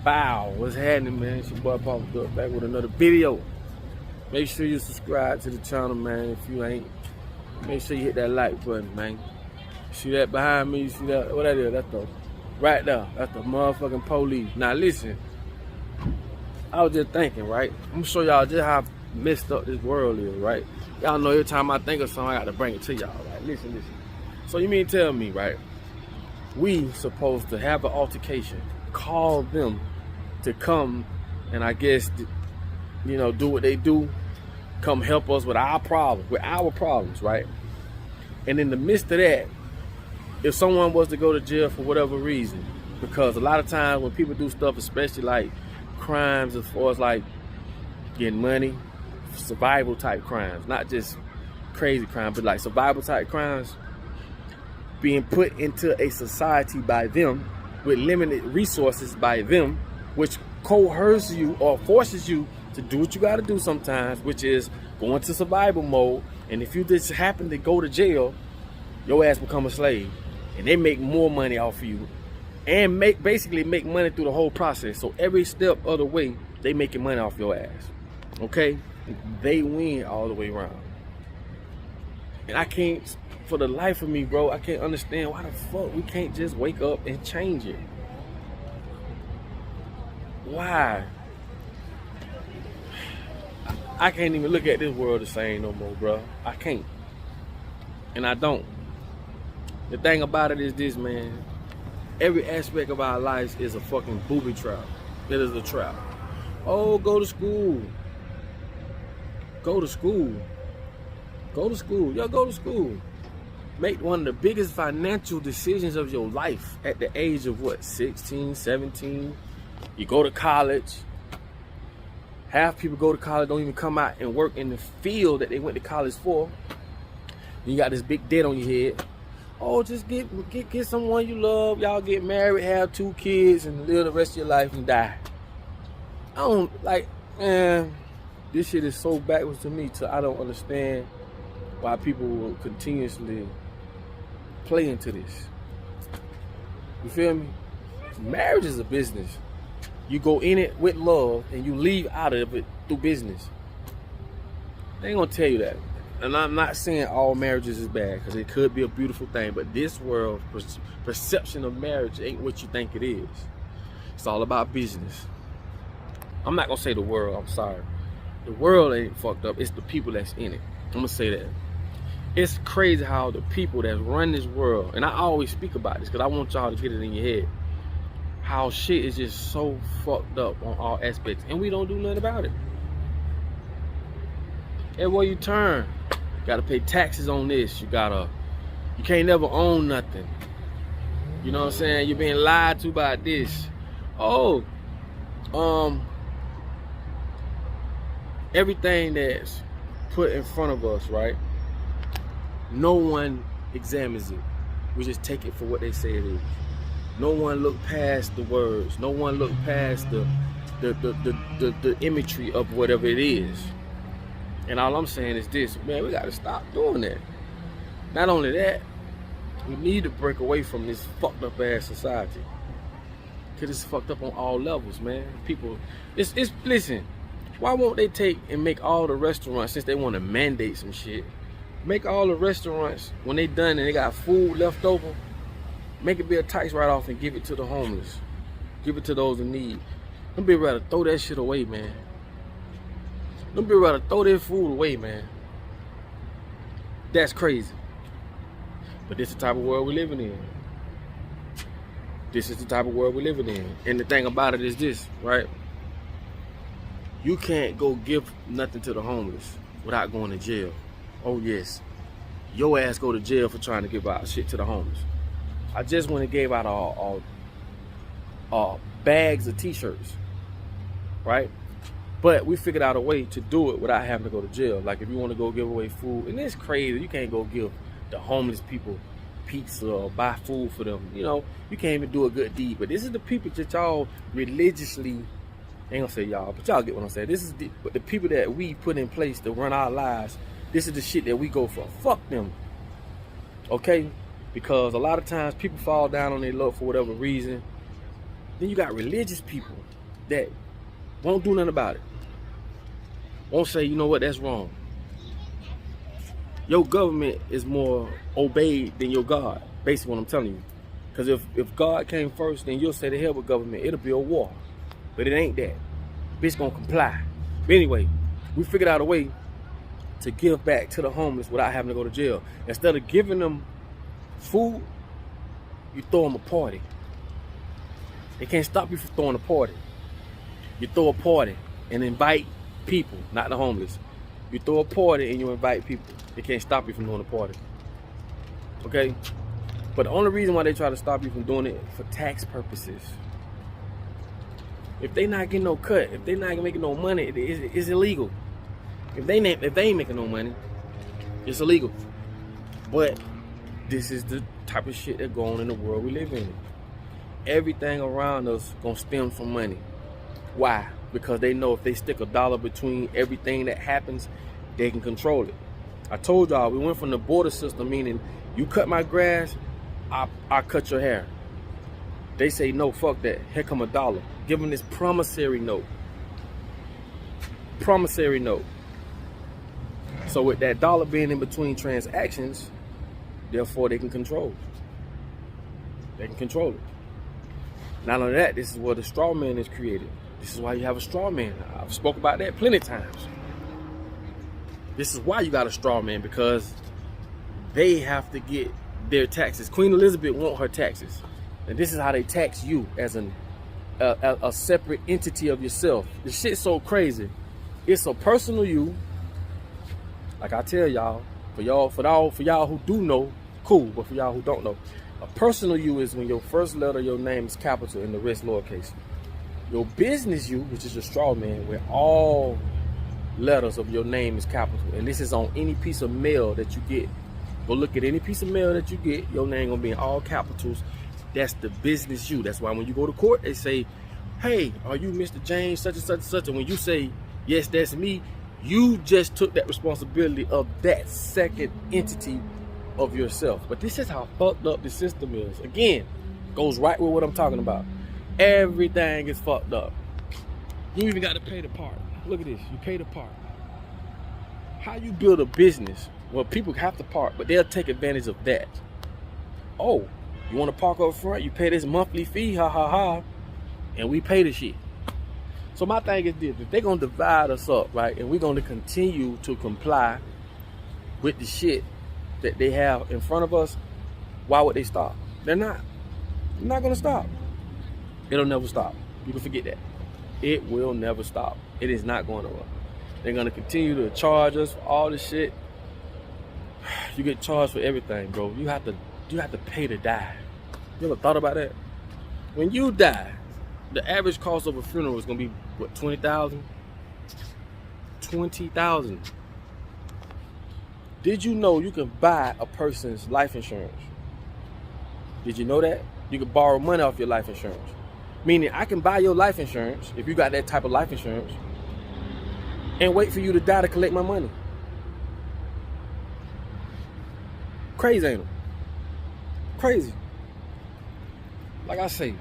Bow, what's happening, man? It's your boy Papa Duck back with another video. Make sure you subscribe to the channel, man. If you ain't, make sure you hit that like button, man. See that behind me? You see that? What that is? That's the right there. That's the motherfucking police. Now listen, I was just thinking, right? I'm gonna show y'all just how messed up this world is, right? Y'all know every time I think of something, I got to bring it to y'all. Right? Listen. So you mean tell me, right? We supposed to have an altercation, call them to come and I guess, you know, do what they do, come help us with our problems, right? And in the midst of that, if someone was to go to jail for whatever reason, because a lot of times when people do stuff, especially like crimes as far as like getting money, survival type crimes, not just crazy crimes, but like survival type crimes, being put into a society by them with limited resources by them, which coerces you or forces you to do what you got to do sometimes, which is go into survival mode. And if you just happen to go to jail, your ass become a slave, and they make more money off of you, and basically make money through the whole process. So every step of the way, they making money off your ass. Okay, they win all the way around. And I can't, for the life of me, bro, I can't understand why the fuck we can't just wake up and change it. Why? I can't even look at this world the same no more, bro. I can't. And I don't. The thing about it is this, man. Every aspect of our lives is a fucking booby trap. It is a trap. Oh, go to school. Go to school. Go to school. Yo, go to school. Make one of the biggest financial decisions of your life at the age of what, 16, 17? You go to college. Half people go to college, don't even come out and work in the field that they went to college for. You got this big debt on your head. Oh, just get someone you love. Y'all get married, have 2 kids, and live the rest of your life and die. I don't, like, man, this shit is so backwards to me, I don't understand why people will continuously play into this. You feel me? Marriage is a business. You go in it with love and you leave out of it through business. They ain't gonna tell you that. And I'm not saying all marriages is bad, because it could be a beautiful thing, but this world perception of marriage ain't what you think it is. It's all about business. I'm not gonna say the world, I'm sorry. The world ain't fucked up, it's the people that's in it. I'm gonna say that. It's crazy how the people that run this world, and I always speak about this because I want y'all to get it in your head, how shit is just so fucked up on all aspects, and we don't do nothing about it. Everywhere you turn, you gotta pay taxes on this. You can't never own nothing. You know what I'm saying? You're being lied to by this. Oh, everything that's put in front of us, right? No one examines it. We just take it for what they say it is. No one look past the words. No one look past the imagery of whatever it is. And all I'm saying is this, man, we gotta stop doing that. Not only that, we need to break away from this fucked up ass society. Cause it's fucked up on all levels, man. People, listen, why won't they take and make all the restaurants, since they want to mandate some shit, make all the restaurants, when they done and they got food left over, make it be a tax write-off and give it to the homeless. Give it to those in need. Them people rather throw that shit away, man. Them people rather throw their food away, man. That's crazy. But this is the type of world we're living in. This is the type of world we're living in. And the thing about it is this, right? You can't go give nothing to the homeless without going to jail. Oh yes, your ass go to jail for trying to give out shit to the homeless. I just went and gave out all bags of t-shirts, right? But we figured out a way to do it without having to go to jail. Like if you want to go give away food, and it's crazy, you can't go give the homeless people pizza or buy food for them. You know, you can't even do a good deed. But this is the people that y'all religiously, I ain't gonna say y'all, but y'all get what I'm saying. This is the people that we put in place to run our lives. This is the shit that we go for. Fuck them. Okay? Because a lot of times people fall down on their luck for whatever reason. Then you got religious people that won't do nothing about it. Won't say, you know what, that's wrong. Your government is more obeyed than your God, basically what I'm telling you. Because if God came first, then you'll say the hell with government, it'll be a war. But it ain't that. Bitch gonna comply. But anyway, we figured out a way to give back to the homeless without having to go to jail. Instead of giving them food, you throw them a party. They can't stop you from throwing a party. You throw a party and invite people, not the homeless. You throw a party and you invite people. They can't stop you from doing a party. Okay? But the only reason why they try to stop you from doing it for tax purposes. If they not getting no cut, if they not making no money, it's illegal. If they ain't making no money, it's illegal. But this is the type of shit that go on in the world we live in. Everything around us gonna stem from money. Why? Because they know if they stick a dollar between everything that happens, they can control it. I told y'all, we went from the border system, meaning you cut my grass, I cut your hair. They say, no, fuck that. Here come a dollar. Give them this promissory note. Promissory note. So with that dollar being in between transactions, therefore they can control it. They can control it. Not only that, this is where the straw man is created. This is why you have a straw man. I've spoke about that plenty of times. This is why you got a straw man, because they have to get their taxes. Queen Elizabeth want her taxes. And this is how they tax you as a separate entity of yourself. This shit's so crazy. It's a personal you. Like I tell y'all, for y'all who do know, cool. But for y'all who don't know, a personal you is when your first letter of your name is capital and the rest lowercase. Your business you, which is your straw man, where all letters of your name is capital. And this is on any piece of mail that you get. Go look at any piece of mail that you get, your name gonna be in all capitals. That's the business you. That's why when you go to court, they say, hey, are you Mr. James such and such and such? And when you say, yes, that's me, you just took that responsibility of that second entity of yourself. But this is how fucked up the system is. Again, goes right with what I'm talking about. Everything is fucked up. You even got to pay the part. Look at this. You pay the part. How you build a business? Well, people have to park, but they'll take advantage of that. Oh, you want to park up front? You pay this monthly fee, ha ha ha, and we pay the shit. So my thing is this: if they're gonna divide us up, right, and we're gonna continue to comply with the shit that they have in front of us, why would they stop? They're not. They're not gonna stop. It'll never stop. You can forget that. It will never stop. It is not going to. They're gonna continue to charge us for all this shit. You get charged for everything, bro. You have to pay to die. You ever thought about that? When you die, the average cost of a funeral is gonna be what, 20,000? 20,000. Did you know you can buy a person's life insurance? Did you know that? You can borrow money off your life insurance. Meaning I can buy your life insurance, if you got that type of life insurance, and wait for you to die to collect my money. Crazy, ain't it? Crazy. Like I say,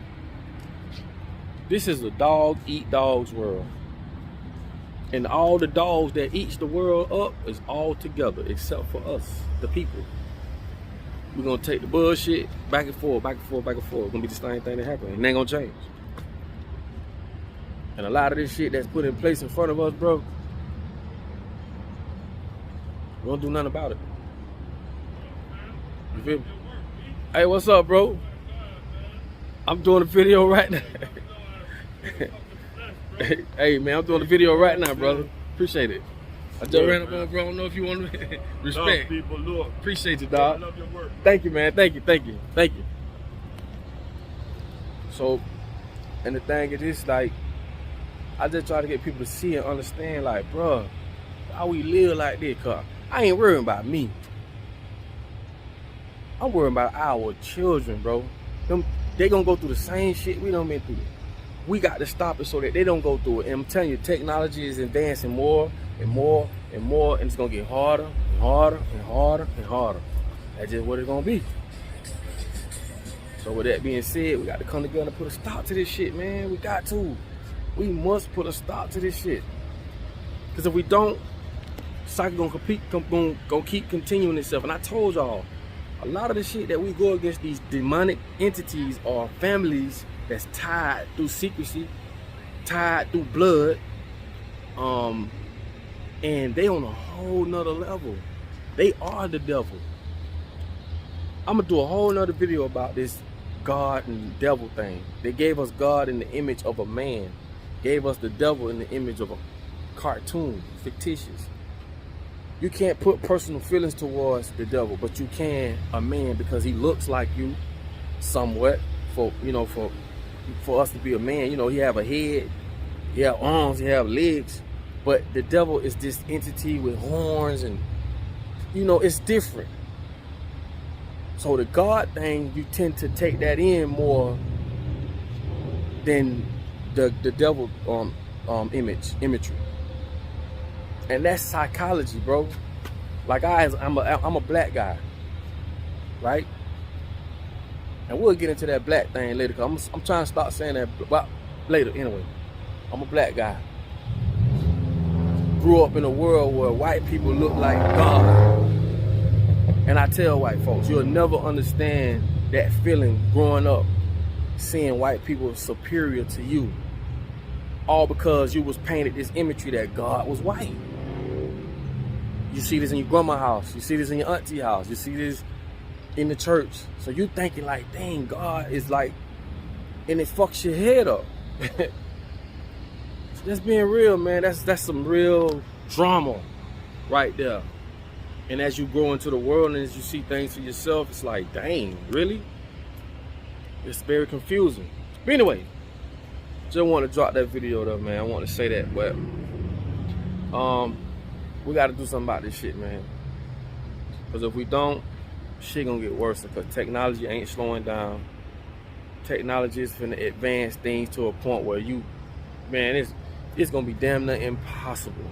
this is a dog eat dogs world. And all the dogs that eats the world up is all together except for us, the people. We're gonna take the bullshit back and forth, back and forth, back and forth. It's gonna be the same thing that happened. It ain't gonna change. And a lot of this shit that's put in place in front of us, bro, we don't do nothing about it. You feel me? Hey, what's up, bro? I'm doing a video right now. Hey, man, I'm doing a video right now, brother. Appreciate it. I just ran up on, bro. I don't know if you want to respect. People, look. Appreciate you, dog. I love your work. Thank you, man. Thank you, thank you, thank you. So, and the thing is, it's like, I just try to get people to see and understand, like, bro, how we live like this, cause I ain't worrying about me. I'm worrying about our children, bro. They gonna go through the same shit we done been through. We got to stop it so that they don't go through it. And I'm telling you, technology is advancing more and more and more, and it's gonna get harder and harder and harder and harder. That's just what it's gonna be. So with that being said, we got to come together and put a stop to this shit, man. We got to. We must put a stop to this shit. Because if we don't, cycle gonna keep continuing itself. And I told y'all, a lot of the shit that we go against these demonic entities are families that's tied through secrecy, tied through blood, and they on a whole nother level. They are the devil. I'm gonna do a whole nother video about this God and devil thing. They gave us God in the image of a man, gave us the devil in the image of a cartoon, fictitious. You can't put personal feelings towards the devil, but you can a man, because he looks like you somewhat. For us to be a man, he have a head, he have arms, he have legs, but the devil is this entity with horns, and it's different. So the God thing, you tend to take that in more than the devil imagery. And that's psychology, bro. Like I'm a black guy, right? And we'll get into that black thing later, because I'm trying to stop saying that later. Anyway, I'm a black guy. Grew up in a world where white people look like God. And I tell white folks, you'll never understand that feeling growing up, seeing white people superior to you. All because you was painted this imagery that God was white. You see this in your grandma's house. You see this in your auntie's house. You see this in the church. So you thinking like, dang, God is like, and it fucks your head up. That's being real, man. That's some real drama right there. And as you grow into the world and as you see things for yourself, it's like, dang, really? It's very confusing. But anyway, just want to drop that video though, man. I want to say that, but we got to do something about this shit, man. Because if we don't, shit gonna get worse. Because technology ain't slowing down. Technology is finna advance things to a point where it's gonna be damn near impossible.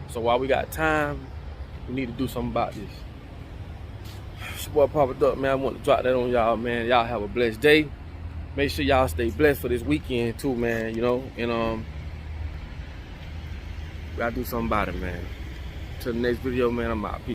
So while we got time, we need to do something about this. It's your boy Papa Duck, man. I want to drop that on y'all, man. Y'all have a blessed day. Make sure y'all stay blessed for this weekend too, man. And we gotta do something about it, man. Till the next video, man. I'm out. Peace.